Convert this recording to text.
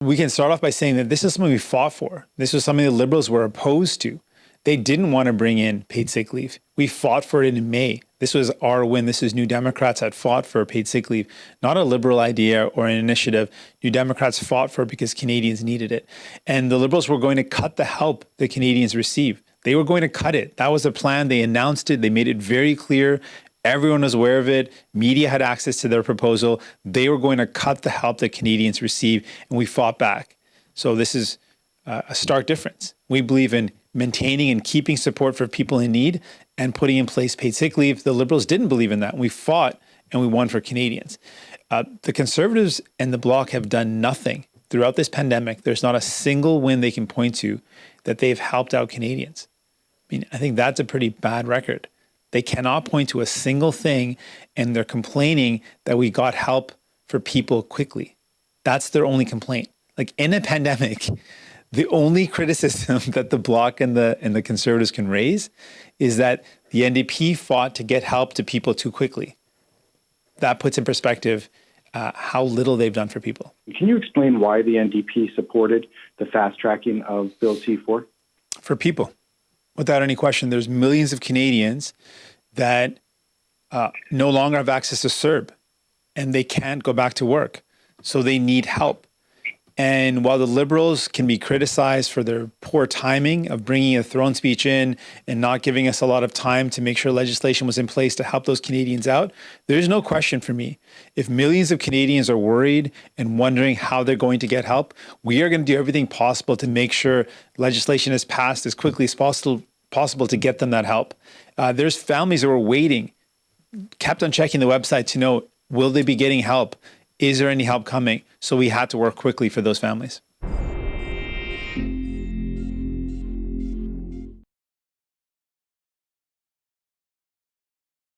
We can start off by saying that this is something we fought for. This was something the Liberals were opposed to. They didn't want to bring in paid sick leave. We fought for it in May. This was our win. This is New Democrats had fought for paid sick leave, not a Liberal idea or an initiative. New Democrats fought for it because Canadians needed it. And the Liberals were going to cut the help that Canadians receive. They were going to cut it. That was the plan. They announced it. They made it very clear. Everyone was aware of it. Media had access to their proposal. They were going to cut the help that Canadians receive, and we fought back. So this is a stark difference. We believe in maintaining and keeping support for people in need and putting in place paid sick leave. The Liberals didn't believe in that. We fought and we won for Canadians. The Conservatives and the Bloc have done nothing throughout this pandemic. There's not a single win they can point to that they've helped out Canadians. I mean, I think that's a pretty bad record. They cannot point to a single thing, and they're complaining that we got help for people quickly. That's their only complaint. Like in a pandemic, the only criticism that the Bloc and the Conservatives can raise is that the NDP fought to get help to people too quickly. That puts in perspective how little they've done for people. Can you explain why the NDP supported the fast tracking of Bill C-4? For people. Without any question, there's millions of Canadians that no longer have access to CERB and they can't go back to work. So they need help. And while the Liberals can be criticized for their poor timing of bringing a throne speech in and not giving us a lot of time to make sure legislation was in place to help those Canadians out, there's no question for me. If millions of Canadians are worried and wondering how they're going to get help, we are going to do everything possible to make sure legislation is passed as quickly as possible to get them that help. There's families who are waiting, kept on checking the website to know, will they be getting help? Is there any help coming? So we had to work quickly for those families.